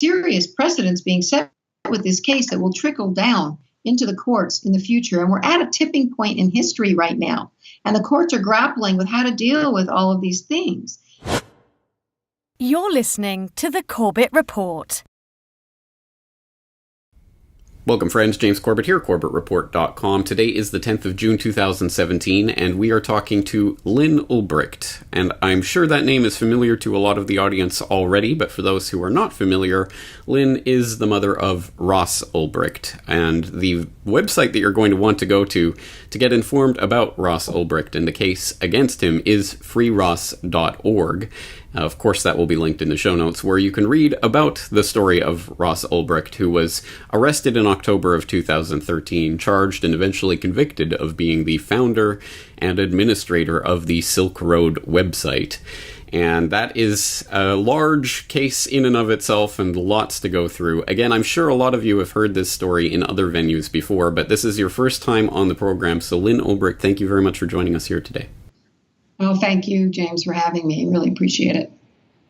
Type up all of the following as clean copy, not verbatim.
serious precedents being set with this case that will trickle down into the courts in the future. And we're at a tipping point in history right now. And the courts are grappling with how to deal with all of these things. You're listening to the Corbett Report. Welcome, friends. James Corbett here, CorbettReport.com. Today is the 10th of June, 2017, and we are talking to Lynn Ulbricht. And I'm sure that name is familiar to a lot of the audience already, but for those who are not familiar, Lynn is the mother of Ross Ulbricht. And the website that you're going to want to go to get informed about Ross Ulbricht and the case against him is freeross.org. Of course, that will be linked in the show notes, where you can read about the story of Ross Ulbricht, who was arrested in October of 2013, charged and eventually convicted of being the founder and administrator of the Silk Road website. And that is a large case in and of itself and lots to go through. Again, I'm sure a lot of you have heard this story in other venues before, but this is your first time on the program. So Lynn Ulbricht, thank you very much for joining us here today. Oh, thank you, James, for having me. I really appreciate it.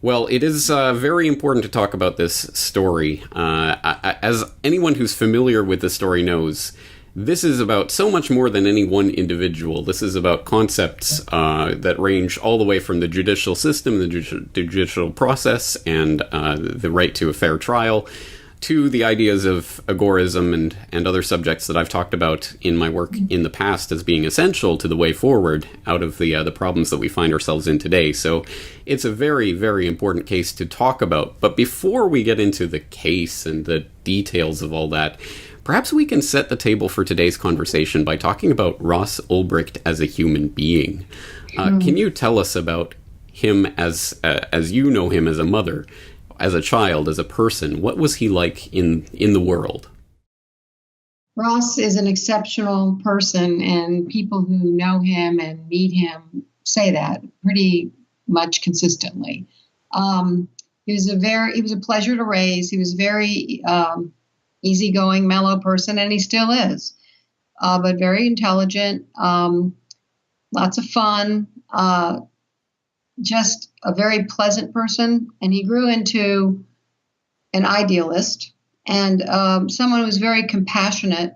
Well, it is very important to talk about this story. As anyone who's familiar with the story knows, this is about so much more than any one individual. This is about concepts that range all the way from the judicial system, the judicial process, and the right to a fair trial, to the ideas of agorism and other subjects that I've talked about in my work in the past as being essential to the way forward out of the problems that we find ourselves in today. So it's a very, very important case to talk about. But before we get into the case and the details of all that, perhaps we can set the table for today's conversation by talking about Ross Ulbricht as a human being. Can you tell us about him as you know him as a mother? As a child, as a person, what was he like in the world? Ross is an exceptional person, and people who know him and meet him say that pretty much consistently. He was a pleasure to raise. He was a very easygoing, mellow person, and he still is, but very intelligent, lots of fun, just a very pleasant person. And he grew into an idealist and someone who was very compassionate.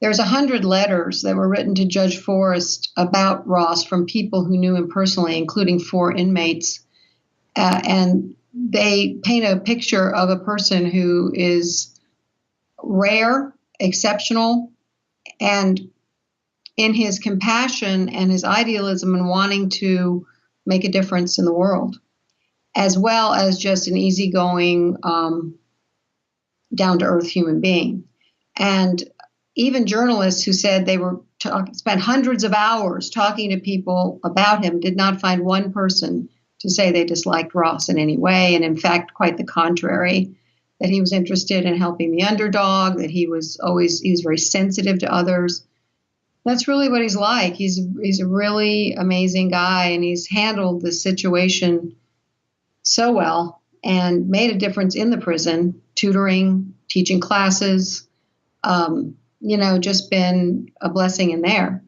There's 100 letters that were written to Judge Forrest about Ross from people who knew him personally, including 4 inmates. And they paint a picture of a person who is rare, exceptional, and in his compassion and his idealism and wanting to make a difference in the world, as well as just an easygoing, down-to-earth human being. And even journalists who said they were spent hundreds of hours talking to people about him did not find one person to say they disliked Ross in any way. And in fact, quite the contrary, that he was interested in helping the underdog, that he was very sensitive to others. That's really what he's like. He's a really amazing guy, and he's handled the situation so well and made a difference in the prison, tutoring, teaching classes, just been a blessing in there.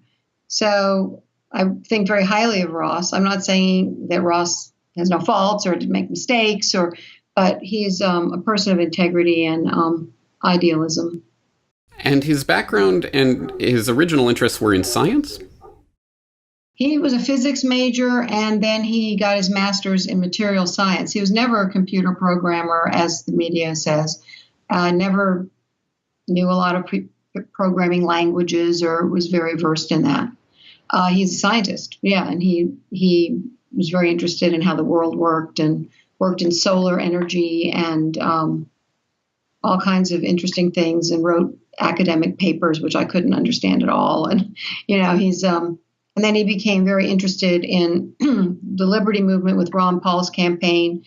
So I think very highly of Ross. I'm not saying that Ross has no faults or didn't make mistakes, but he's a person of integrity and idealism. And his background and his original interests were in science? He was a physics major, and then he got his master's in material science. He was never a computer programmer, as the media says. Never knew a lot of programming languages or was very versed in that. He's a scientist, and he was very interested in how the world worked and worked in solar energy and all kinds of interesting things, and wrote academic papers, which I couldn't understand at all. And, and then he became very interested in the liberty movement with Ron Paul's campaign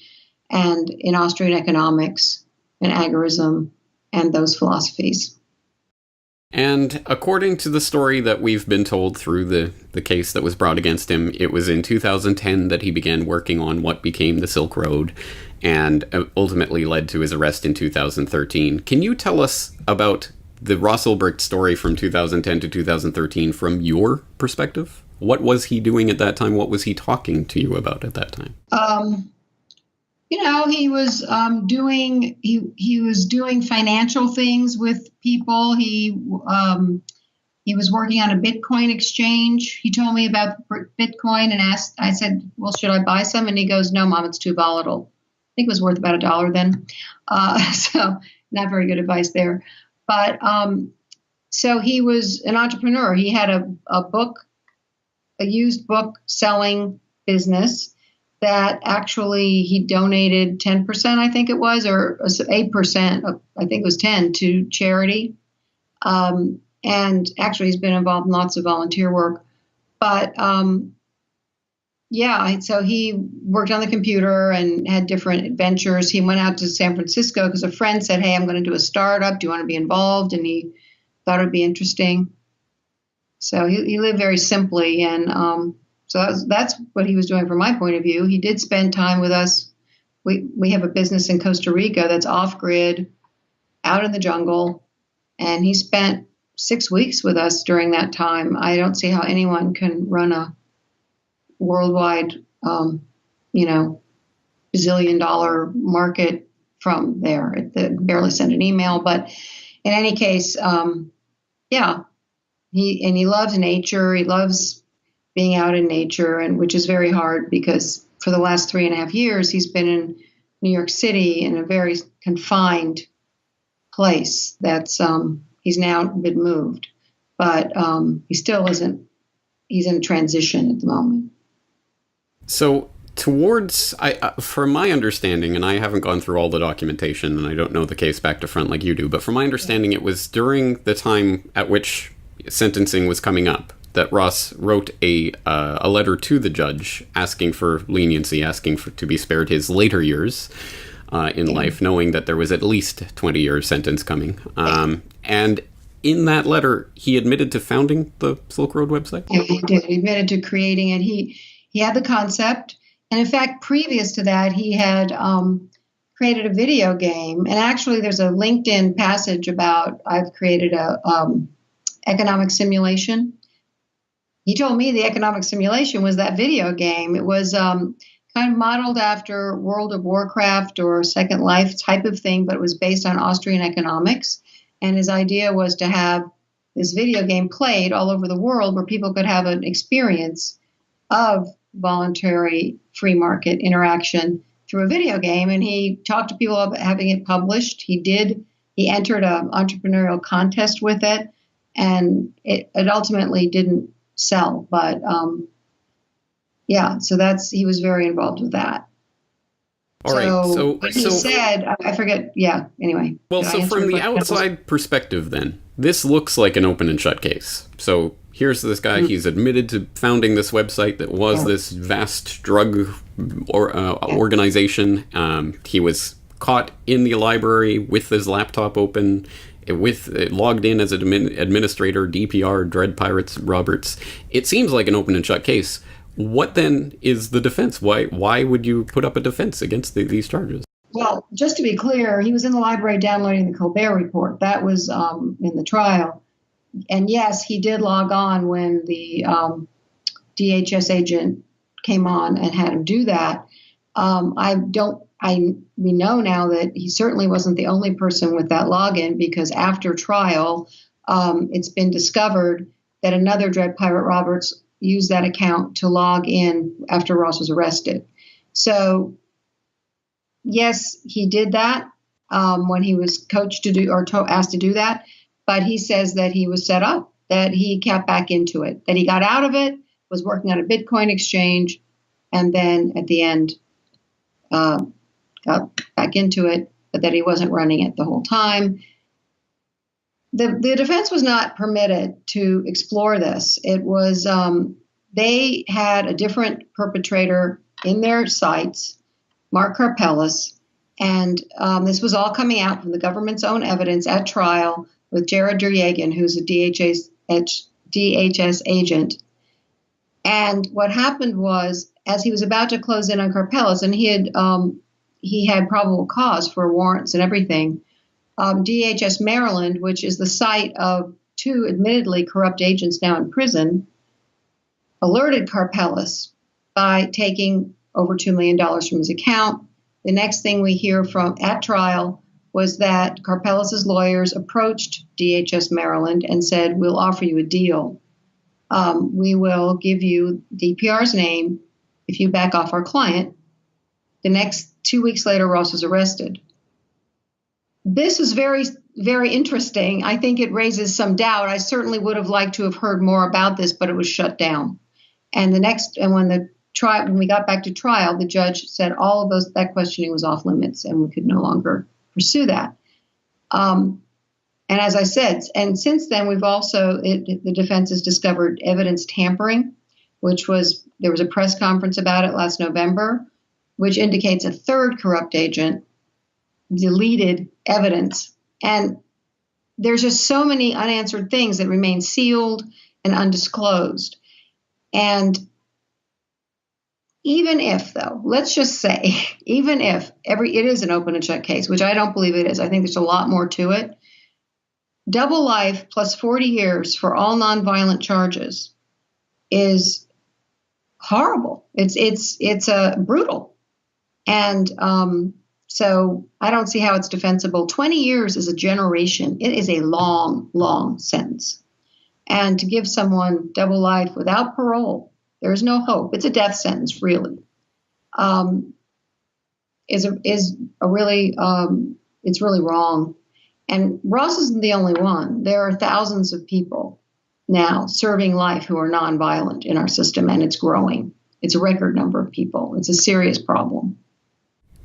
and in Austrian economics and agorism and those philosophies. And according to the story that we've been told through the case that was brought against him, it was in 2010 that he began working on what became the Silk Road and ultimately led to his arrest in 2013. Can you tell us about the Ross Ulbricht story from 2010 to 2013 from your perspective? What was he doing at that time? What was he talking to you about at that time? He was he was doing financial things with people. He was working on a Bitcoin exchange. He told me about Bitcoin and asked. I said, "Well, should I buy some?" And he goes, "No, Mom, it's too volatile." I think it was worth about $1 then, so not very good advice there. But so he was an entrepreneur. He had a used book selling business that actually he donated 10%, I think it was, or 8%, I think it was 10, to charity. And actually he's been involved in lots of volunteer work. But so he worked on the computer and had different adventures. He went out to San Francisco because a friend said, "Hey, I'm going to do a startup. Do you want to be involved?" And he thought it would be interesting. So he lived very simply, and so that's what he was doing from my point of view. He did spend time with us. We have a business in Costa Rica that's off-grid, out in the jungle, and he spent 6 weeks with us during that time. I don't see how anyone can run a worldwide, bazillion-dollar market from there. They barely send an email, but in any case, he loves nature. He loves being out in nature, and which is very hard because for the last 3.5 years, he's been in New York City in a very confined place that's, he's now been moved, but he still isn't, he's in transition at the moment. So from my understanding, and I haven't gone through all the documentation and I don't know the case back to front like you do, but from my understanding, it was during the time at which sentencing was coming up that Ross wrote a letter to the judge asking for leniency, asking to be spared his later years in life, knowing that there was at least 20 years sentence coming. And in that letter, he admitted to founding the Silk Road website? Yeah, he did. He admitted to creating it. He had the concept. And in fact, previous to that, he had created a video game. And actually, there's a LinkedIn passage about I've created a economic simulation. He told me the economic simulation was that video game. It was kind of modeled after World of Warcraft or Second Life type of thing, but it was based on Austrian economics. And his idea was to have this video game played all over the world where people could have an experience of voluntary free market interaction through a video game. And he talked to people about having it published. He entered an entrepreneurial contest with it, and it ultimately didn't sell. But so he was very involved with that. All right. So he said, I forget. Yeah. Anyway. Well, so from the outside perspective, then this looks like an open and shut case. So here's this guy. Mm-hmm. He's admitted to founding this website that was this vast drug organization. He was caught in the library with his laptop open, logged in as an administrator, DPR, Dread Pirates, Roberts. It seems like an open and shut case. What then is the defense? Why would you put up a defense against these charges? Well, just to be clear, he was in the library downloading the Colbert Report. That was in the trial. And yes, he did log on when the DHS agent came on and had him do that. We know now that he certainly wasn't the only person with that login, because after trial, it's been discovered that another Dread Pirate Roberts used that account to log in after Ross was arrested. So, yes, he did that when he was coached to do or asked to do that. But he says that he was set up, that he got back into it, that he got out of it, was working on a Bitcoin exchange, and then at the end got back into it, but that he wasn't running it the whole time. The defense was not permitted to explore this. It was they had a different perpetrator in their sights, Mark Karpelis, and this was all coming out from the government's own evidence at trial with Jared Duryagan, who's a DHS agent. And what happened was, as he was about to close in on Karpelis, and he had probable cause for warrants and everything, DHS Maryland, which is the site of two admittedly corrupt agents now in prison, alerted Karpelis by taking over $2 million from his account The next thing we hear from at trial was that Karpeles' lawyers approached DHS Maryland and said, we'll offer you a deal. We will give you DPR's name if you back off our client. The next 2 weeks later, Ross was arrested. This is very, very interesting. I think it raises some doubt. I certainly would have liked to have heard more about this, but it was shut down. And when we got back to trial, the judge said all of that questioning was off limits and we could no longer pursue that. And as I said, and since then, the defense has discovered evidence tampering, there was a press conference about it last November, which indicates a third corrupt agent deleted evidence. And there's just so many unanswered things that remain sealed and undisclosed. And even if, though, let's just say, even if it is an open and shut case, which I don't believe it is, I think there's a lot more to it. Double life plus 40 years for all nonviolent charges is horrible. It's brutal. And so I don't see how it's defensible. 20 years is a generation. It is a long, long sentence. And to give someone double life without parole, there's no hope. It's a death sentence, really. It's really wrong. And Ross isn't the only one. There are thousands of people now serving life who are nonviolent in our system, and it's growing. It's a record number of people. It's a serious problem.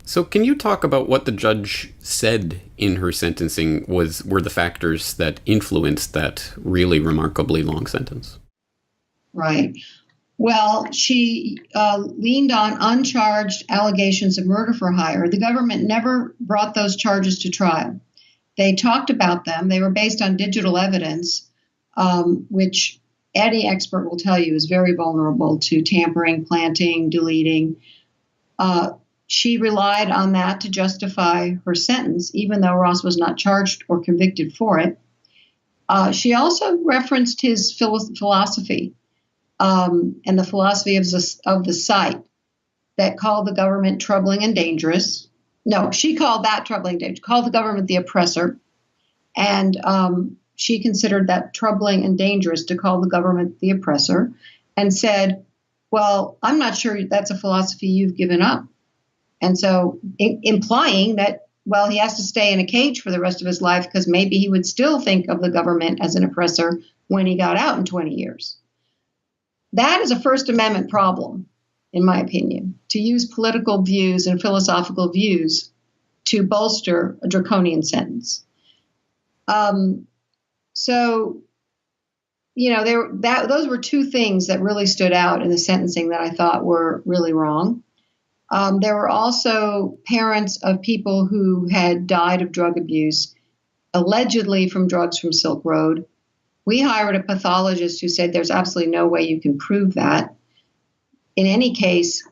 So can you talk about what the judge said in her sentencing were the factors that influenced that really remarkably long sentence? Right. Well, she leaned on uncharged allegations of murder for hire. The government never brought those charges to trial. They talked about them. They were based on digital evidence, which any expert will tell you is very vulnerable to tampering, planting, deleting. She relied on that to justify her sentence, even though Ross was not charged or convicted for it. She also referenced his philosophy and the philosophy of the site that called the government troubling and dangerous. No, she called that troubling and dangerous, called the government the oppressor. And she considered that troubling and dangerous to call the government the oppressor and said, well, I'm not sure that's a philosophy you've given up. And so implying that, well, he has to stay in a cage for the rest of his life because maybe he would still think of the government as an oppressor when he got out in 20 years. That is a First Amendment problem, in my opinion, to use political views and philosophical views to bolster a draconian sentence. So, those were two things that really stood out in the sentencing that I thought were really wrong. There were also parents of people who had died of drug abuse, allegedly from drugs from Silk Road. We hired a pathologist who said there's absolutely no way you can prove that. In any case,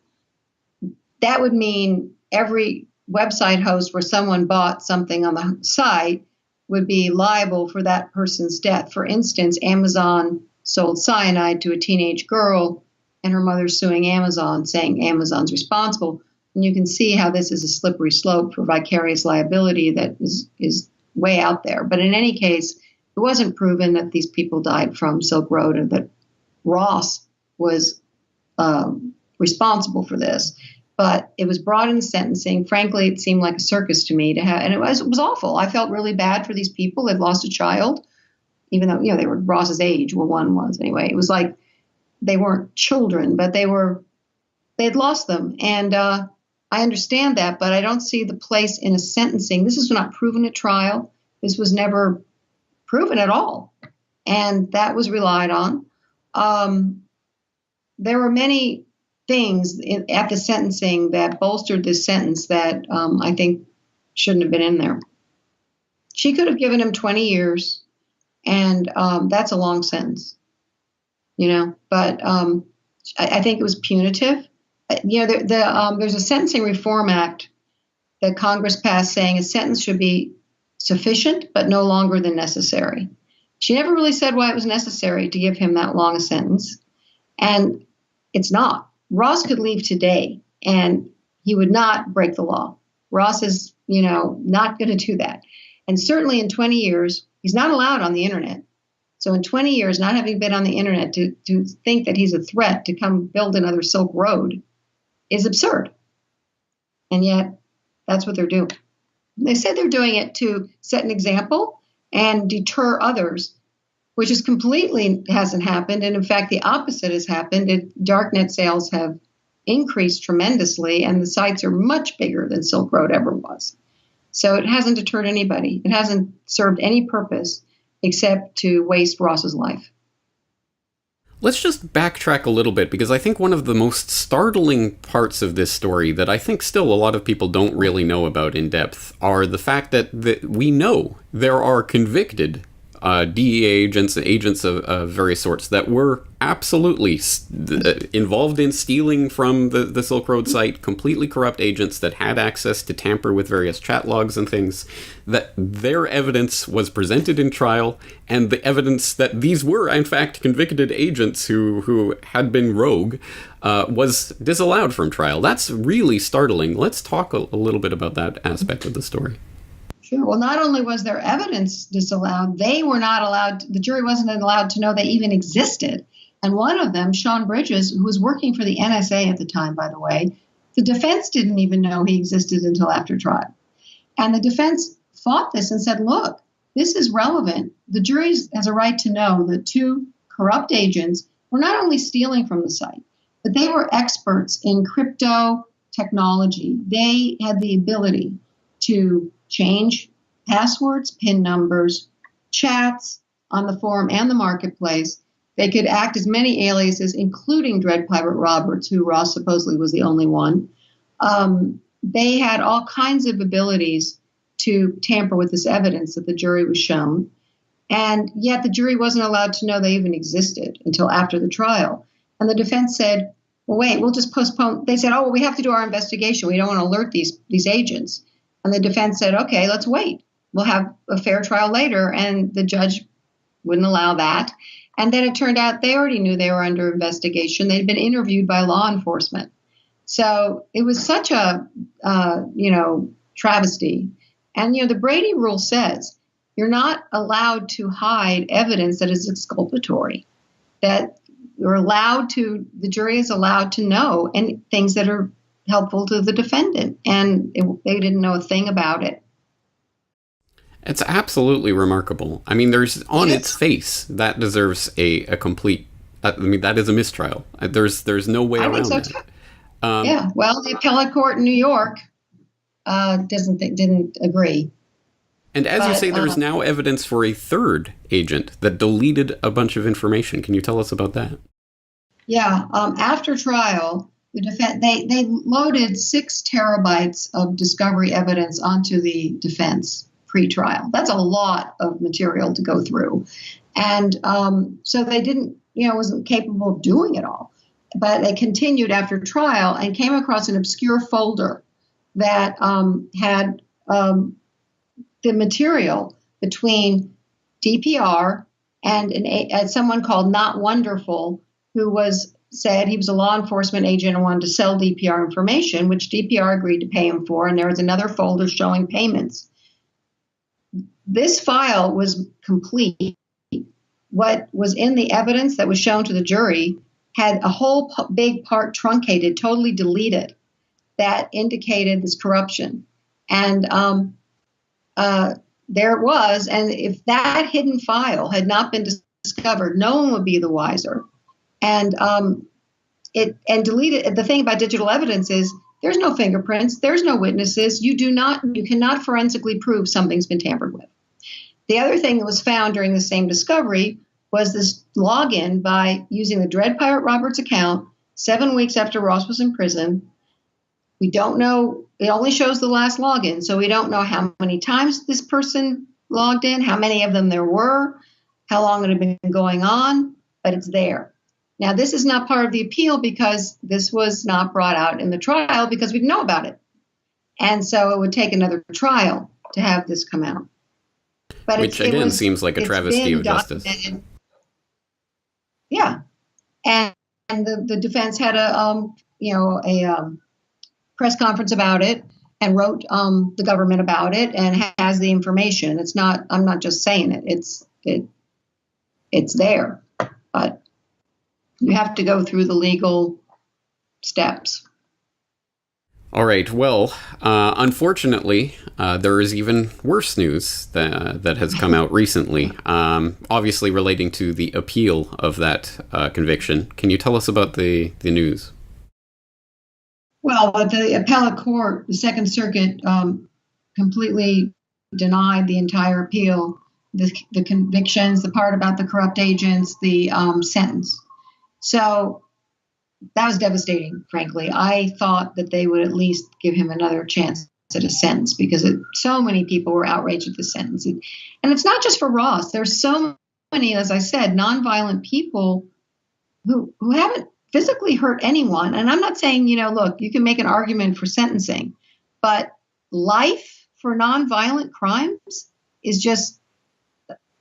that would mean every website host where someone bought something on the site would be liable for that person's death. For instance, Amazon sold cyanide to a teenage girl, and her mother's suing Amazon, saying Amazon's responsible. And you can see how this is a slippery slope for vicarious liability that is way out there. But in any case, it wasn't proven that these people died from Silk Road and that Ross was responsible for this. But it was brought in the sentencing. Frankly, it seemed like a circus to me to have, and it was awful. I felt really bad for these people. They'd lost a child, even though, they were Ross's age. Well, one was anyway. It was like they weren't children, but they'd lost them. And I understand that, but I don't see the place in a sentencing. This is not proven at trial. This was never proven at all. And that was relied on. There were many things at the sentencing that bolstered this sentence that I think shouldn't have been in there. She could have given him 20 years, and that's a long sentence, but I think it was punitive. There's a Sentencing Reform Act that Congress passed saying a sentence should be sufficient but no longer than necessary. She never really said why it was necessary to give him that long a sentence, and it's not. Ross could leave today, and he would not break the law. Ross is, not going to do that. And certainly in 20 years, he's not allowed on the internet. So in 20 years, not having been on the internet, to think that he's a threat to come build another Silk Road is absurd. And yet, that's what they're doing. They say they're doing it to set an example and deter others, which is completely hasn't happened. And in fact, the opposite has happened. Darknet sales have increased tremendously, and the sites are much bigger than Silk Road ever was. So it hasn't deterred anybody. It hasn't served any purpose except to waste Ross's life. Let's just backtrack a little bit, because I think one of the most startling parts of this story that I think still a lot of people don't really know about in depth are the fact that we know there are convicted DEA agents and agents of various sorts that were absolutely involved in stealing from the Silk Road site, completely corrupt agents that had access to tamper with various chat logs and things, that their evidence was presented in trial, and the evidence that these were, in fact, convicted agents who had been rogue was disallowed from trial. That's really startling. Let's talk a little bit about that aspect of the story. Sure. Well, not only was their evidence disallowed, they were not allowed, the jury wasn't allowed to know they even existed. And one of them, Sean Bridges, who was working for the NSA at the time, by the way, the defense didn't even know he existed until after trial. And the defense fought this and said, look, this is relevant. The jury has a right to know that two corrupt agents were not only stealing from the site, but they were experts in crypto technology. They had the ability to change passwords, PIN numbers, chats on the forum and the marketplace. They could act as many aliases, including Dread Pirate Roberts, who Ross supposedly was the only one. They had all kinds of abilities to tamper with this evidence that the jury was shown. And yet the jury wasn't allowed to know they even existed until after the trial. And the defense said, well, wait, we'll just postpone. They said, oh, well, we have to do our investigation. We don't want to alert these agents. And the defense said, okay, let's wait. We'll have a fair trial later. And the judge wouldn't allow that. And then it turned out they already knew they were under investigation. They'd been interviewed by law enforcement. So it was such a, travesty. And, the Brady rule says you're not allowed to hide evidence that is exculpatory, that the jury is allowed to know and things that are helpful to the defendant, and they didn't know a thing about it. It's absolutely remarkable. I mean, there's on its face that deserves a complete. That is a mistrial. There's no way around it. Yeah. Well, the appellate court in New York didn't agree. And as you say, there's now evidence for a third agent that deleted a bunch of information. Can you tell us about that? Yeah. After trial, the defense they loaded 6 terabytes of discovery evidence onto the defense pre-trial. That's a lot of material to go through, and so they didn't, wasn't capable of doing it all. But they continued after trial and came across an obscure folder that had the material between DPR and someone called Not Wonderful, who said he was a law enforcement agent and wanted to sell DPR information, which DPR agreed to pay him for. And there was another folder showing payments. This file was complete. What was in the evidence that was shown to the jury had a whole big part truncated, totally deleted, that indicated this corruption. And there it was. And if that hidden file had not been discovered, no one would be the wiser. And deleted. The thing about digital evidence is there's no fingerprints, there's no witnesses. You cannot forensically prove something's been tampered with. The other thing that was found during the same discovery was this login by using the Dread Pirate Roberts account 7 weeks after Ross was in prison. We don't know. It only shows the last login, so we don't know how many times this person logged in, how many of them there were, how long it had been going on, but it's there. Now, this is not part of the appeal because this was not brought out in the trial because we didn't know about it. And so it would take another trial to have this come out. But which, again, seems like a travesty of justice. Yeah. And the defense had a press conference about it and wrote the government about it and has the information. It's not. I'm not just saying it. It's there, but you have to go through the legal steps. All right. Well, unfortunately, there is even worse news that has come out recently, obviously relating to the appeal of that conviction. Can you tell us about the news? Well, but the appellate court, the Second Circuit, completely denied the entire appeal, the convictions, the part about the corrupt agents, the sentence. So that was devastating, frankly. I thought that they would at least give him another chance at a sentence because so many people were outraged at the sentence. And it's not just for Ross. There's so many, as I said, nonviolent people who haven't physically hurt anyone. And I'm not saying, look, you can make an argument for sentencing, but life for nonviolent crimes is just,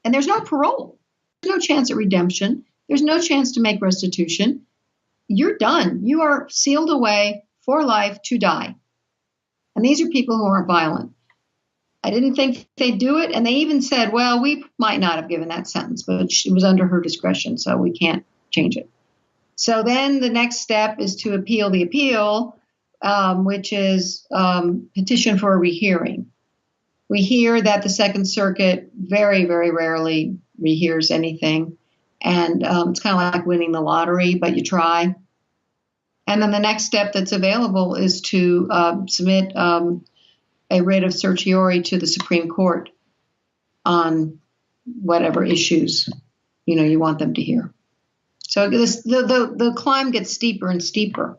and there's no parole. There's no chance at redemption. There's no chance to make restitution. You're done. You are sealed away for life to die. And these are people who aren't violent. I didn't think they'd do it. And they even said, well, we might not have given that sentence, but it was under her discretion, so we can't change it. So then the next step is to appeal the appeal, which is petition for a rehearing. We hear that the Second Circuit very, very rarely rehears anything. And it's kind of like winning the lottery, but you try. And then the next step that's available is to submit a writ of certiorari to the Supreme Court on whatever issues, you want them to hear. So the climb gets steeper and steeper.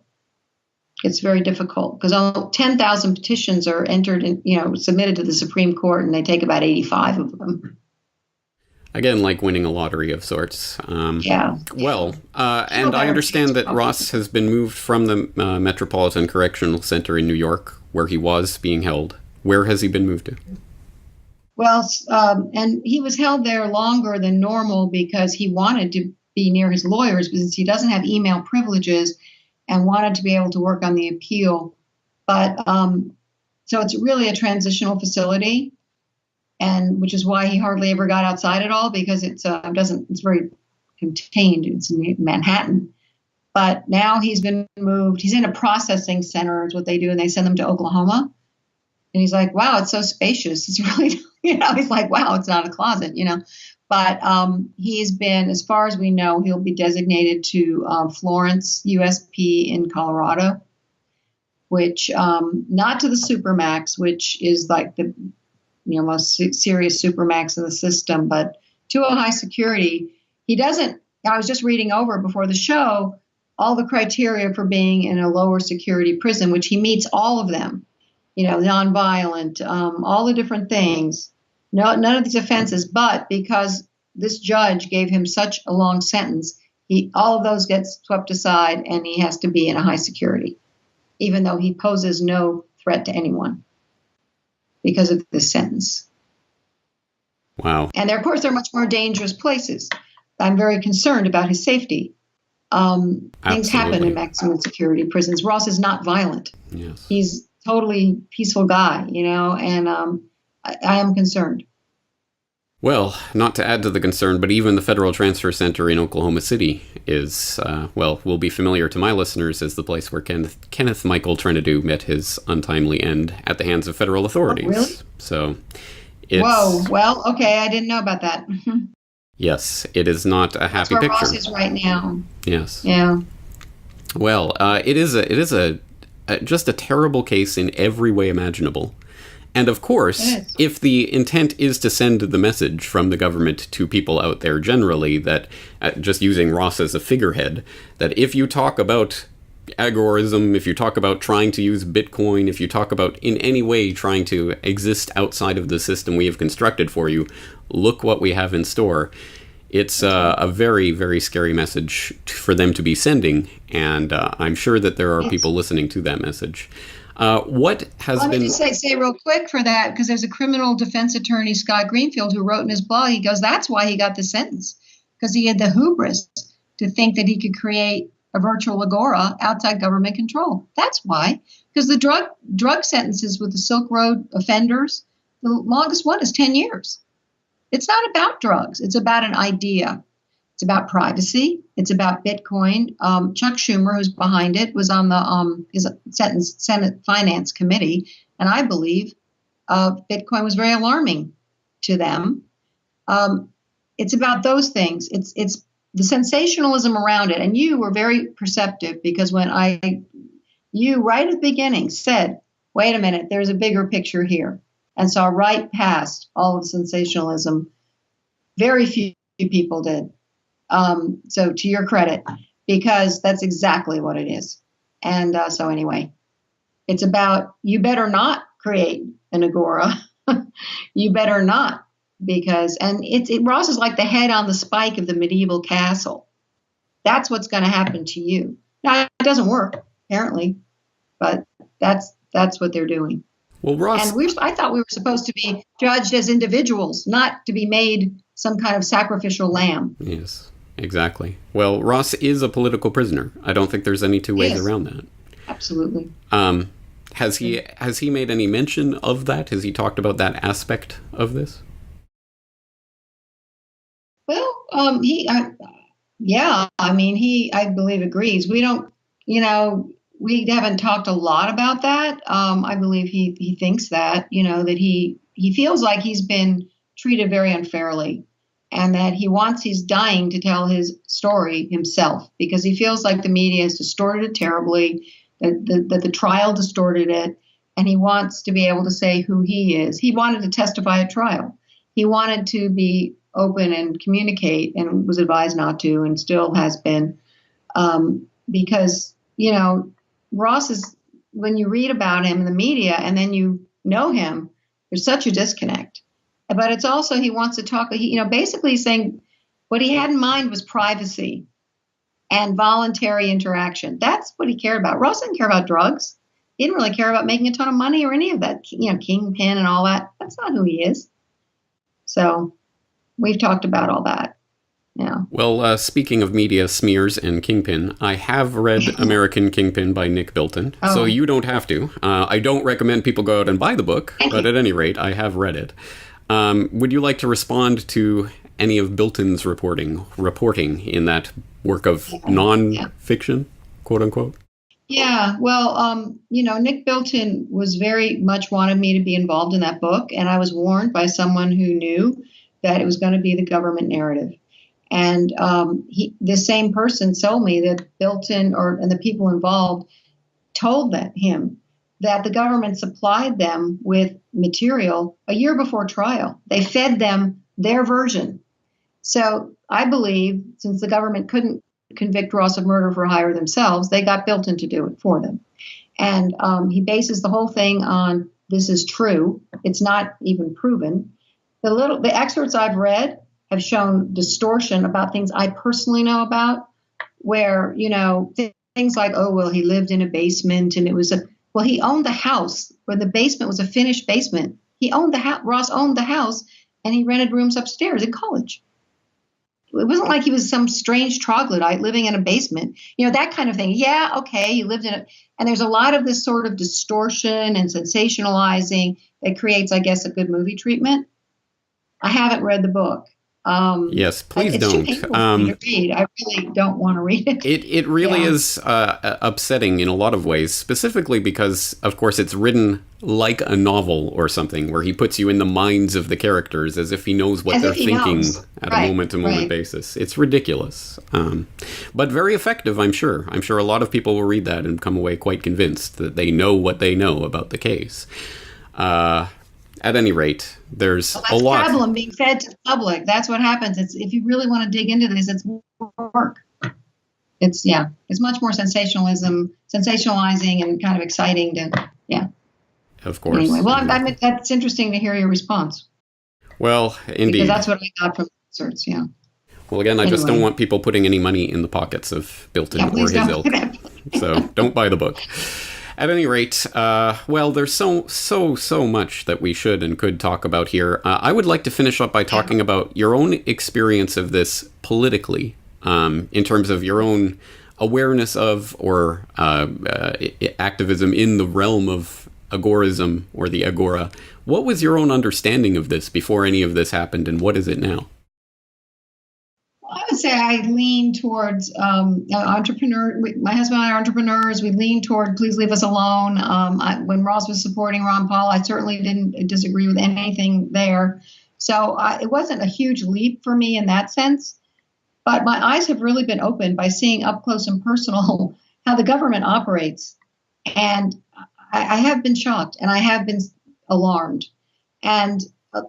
It's very difficult because 10,000 petitions are entered and, submitted to the Supreme Court, and they take about 85 of them. Again, like winning a lottery of sorts. Yeah. Well, and I understand that Ross has been moved from the Metropolitan Correctional Center in New York, where he was being held. Where has he been moved to? Well, and he was held there longer than normal because he wanted to be near his lawyers because he doesn't have email privileges and wanted to be able to work on the appeal. But so it's really a transitional facility. And which is why he hardly ever got outside at all because it's very contained. It's in Manhattan. But now he's been moved. He's in a processing center is what they do. And they send them to Oklahoma. And he's like, wow, it's so spacious. It's really, he's like, wow, it's not a closet, But he's been, as far as we know, he'll be designated to Florence, USP in Colorado, which not to the Supermax, which is like the most serious Supermax in the system, but to a high security. He doesn't, I was just reading over before the show, all the criteria for being in a lower security prison, which he meets all of them, nonviolent, all the different things. No, none of these offenses, but because this judge gave him such a long sentence, all of those get swept aside and he has to be in a high security, even though he poses no threat to anyone because of this sentence. Wow. And of course, they're much more dangerous places. I'm very concerned about his safety. Things happen in maximum security prisons. Ross is not violent. Yes. He's totally peaceful guy, and I am concerned. Well, not to add to the concern, but even the Federal Transfer Center in Oklahoma City is, will be familiar to my listeners as the place where Kenneth Michael Trinidad met his untimely end at the hands of federal authorities. Oh, really? So, it's... Whoa, well, okay, I didn't know about that. Yes, it is not a happy That's where picture. Ross is right now. Yes. Yeah. Well, it is just a terrible case in every way imaginable. And of course, if the intent is to send the message from the government to people out there generally that, just using Ross as a figurehead, that if you talk about agorism, if you talk about trying to use Bitcoin, if you talk about in any way trying to exist outside of the system we have constructed for you, look what we have in store. It's a very, very scary message for them to be sending, and I'm sure that there are people listening to that message. What has Let been... me just say real quick for that, because there's a criminal defense attorney, Scott Greenfield, who wrote in his blog, he goes, that's why he got the sentence, because he had the hubris to think that he could create a virtual agora outside government control. That's why, Because the drug sentences with the Silk Road offenders, the longest one is 10 years. It's not about drugs. It's about an idea. It's about privacy. It's about Bitcoin. Chuck Schumer, who's behind it, was on the Senate Finance Committee, and I believe Bitcoin was very alarming to them. It's about those things. It's the sensationalism around it. And you were very perceptive, because when you right at the beginning said, wait a minute, there's a bigger picture here, and saw right past all of the sensationalism. Very few people did. So to your credit, because that's exactly what it is. And so anyway, it's about, you better not create an agora. You better not, because, and Ross is like the head on the spike of the medieval castle. That's what's going to happen to you. Now, it doesn't work, apparently, but that's what they're doing. Well, Ross, and I thought we were supposed to be judged as individuals, not to be made some kind of sacrificial lamb. Yes, exactly. Well, Ross is a political prisoner. I don't think there's any two ways around that. Absolutely. Has he made any mention of that? Has he talked about that aspect of this? Well, I believe agrees. We don't, we haven't talked a lot about that. I believe he thinks that, that he feels like he's been treated very unfairly, and that he's dying to tell his story himself, because he feels like the media has distorted it terribly, that the trial distorted it, and he wants to be able to say who he is. He wanted to testify at trial. He wanted to be open and communicate, and was advised not to, and still has been, because, Ross is, when you read about him in the media and then you know him, there's such a disconnect. But it's also, he wants to talk, basically saying what he had in mind was privacy and voluntary interaction. That's what he cared about. Ross didn't care about drugs. He didn't really care about making a ton of money or any of that, kingpin and all that. That's not who he is. So we've talked about all that. Yeah. Well, speaking of media smears and Kingpin, I have read American Kingpin by Nick Bilton, so you don't have to. I don't recommend people go out and buy the book, but at any rate, I have read it. Would you like to respond to any of Bilton's reporting in that work of non-fiction, quote unquote? Yeah, well, Nick Bilton was very much wanted me to be involved in that book, and I was warned by someone who knew that it was going to be the government narrative. And the same person told me that Bilton and the people involved told him that the government supplied them with material a year before trial. They fed them their version. So I believe, since the government couldn't convict Ross of murder for hire themselves, they got Bilton to do it for them. And he bases the whole thing on, this is true. It's not even proven. The excerpts I've read have shown distortion about things I personally know about, where, things like, he lived in a basement, and he owned the house where the basement was a finished basement. He owned the house, Ross owned the house, and he rented rooms upstairs in college. It wasn't like he was some strange troglodyte living in a basement, that kind of thing. Yeah, okay, he lived in it. And there's a lot of this sort of distortion and sensationalizing that creates, I guess, a good movie treatment. I haven't read the book. Yes, please don't. Too painful for me to read. I really don't want to read it. It really is upsetting in a lot of ways, specifically because, of course, it's written like a novel or something, where he puts you in the minds of the characters as if he knows what they're thinking at a moment-to-moment basis. It's ridiculous, but very effective, I'm sure. I'm sure a lot of people will read that and come away quite convinced that they know what they know about the case. At any rate, there's a lot. That's problem being fed to the public. That's what happens. If you really want to dig into this, it's work. It's much more sensationalizing and kind of exciting Of course. Anyway, well, that's interesting to hear your response. Well, indeed. Because that's what I got from the excerpts, yeah. Well, again, I just don't want people putting any money in the pockets of Bilton or his ilk. So don't buy the book. At any rate, there's so much that we should and could talk about here. I would like to finish up by talking about your own experience of this politically, in terms of your own awareness of or activism in the realm of agorism or the agora. What was your own understanding of this before any of this happened, and what is it now? I would say I lean towards entrepreneur. My husband and I are entrepreneurs. We lean toward please leave us alone. When Ross was supporting Ron Paul, I certainly didn't disagree with anything there. So it wasn't a huge leap for me in that sense. But my eyes have really been opened by seeing up close and personal how the government operates. And I have been shocked and I have been alarmed. And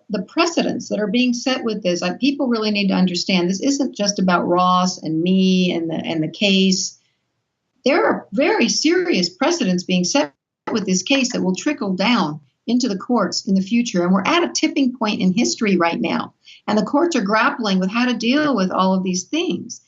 the precedents that are being set with this, people really need to understand this isn't just about Ross and me and the case. There are very serious precedents being set with this case that will trickle down into the courts in the future. And we're at a tipping point in history right now. And the courts are grappling with how to deal with all of these things.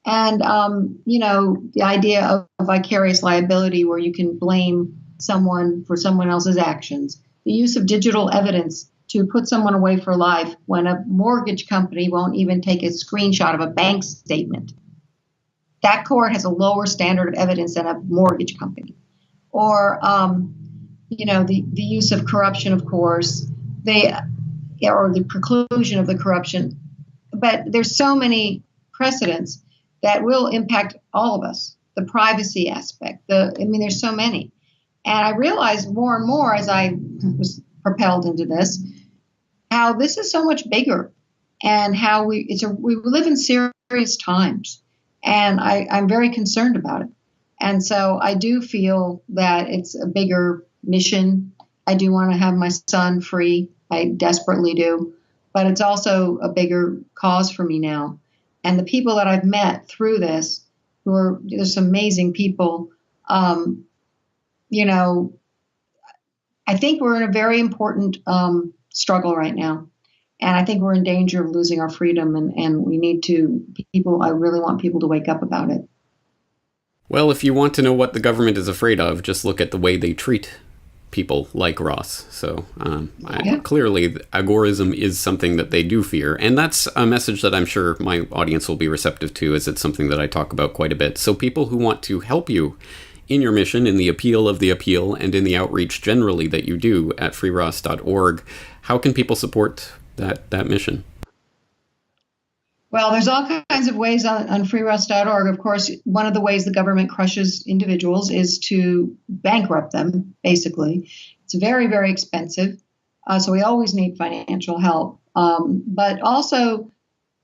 And, the idea of vicarious liability where you can blame someone for someone else's actions, the use of digital evidence to put someone away for life when a mortgage company won't even take a screenshot of a bank statement. That court has a lower standard of evidence than a mortgage company. Or, the use of corruption, of course, or the preclusion of the corruption. But there's so many precedents that will impact all of us. The privacy aspect, there's so many. And I realized more and more as I was propelled into this, how this is so much bigger and how we live in serious times. And I'm very concerned about it. And so I do feel that it's a bigger mission. I do want to have my son free. I desperately do. But it's also a bigger cause for me now. And the people that I've met through this, there's some amazing people. I think we're in a very important struggle right now. And I think we're in danger of losing our freedom. And we need I really want people to wake up about it. Well, if you want to know what the government is afraid of, just look at the way they treat people like Ross. So clearly, agorism is something that they do fear. And that's a message that I'm sure my audience will be receptive to, as it's something that I talk about quite a bit. So people who want to help you in your mission, in the appeal of the appeal, and in the outreach generally that you do at freeross.org, how can people support that mission? Well, there's all kinds of ways on freeross.org. Of course, one of the ways the government crushes individuals is to bankrupt them, basically. It's very, very expensive. So we always need financial help. But also,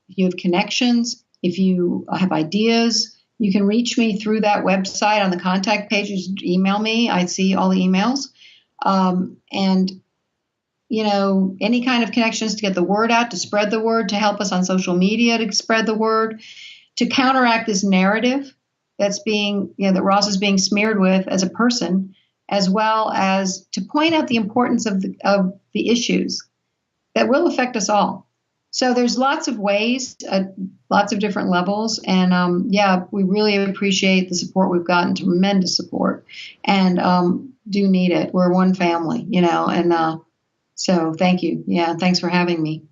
if you have connections, if you have ideas, you can reach me through that website on the contact page. Just email me. I see all the emails. Any kind of connections to get the word out, to spread the word, to help us on social media to spread the word, to counteract this narrative that's that Ross is being smeared with as a person, as well as to point out the importance of the issues that will affect us all. So there's lots of ways, lots of different levels. And we really appreciate the support. We've gotten tremendous support and do need it. We're one family, so thank you. Yeah, thanks for having me.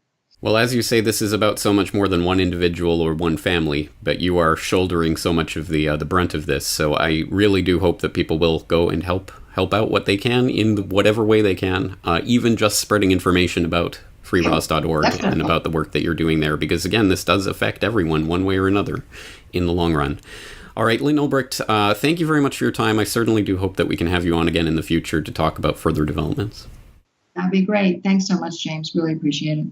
Well, as you say, this is about so much more than one individual or one family, but you are shouldering so much of the brunt of this. So I really do hope that people will go and help out what they can in whatever way they can, even just spreading information about freeross.org and about the work that you're doing there, because again, this does affect everyone one way or another in the long run. All right, Lynn Ulbricht, thank you very much for your time. I certainly do hope that we can have you on again in the future to talk about further developments. That'd be great. Thanks so much, James. Really appreciate it.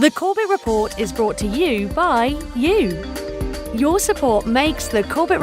The Corbett Report is brought to you by you. Your support makes the Corbett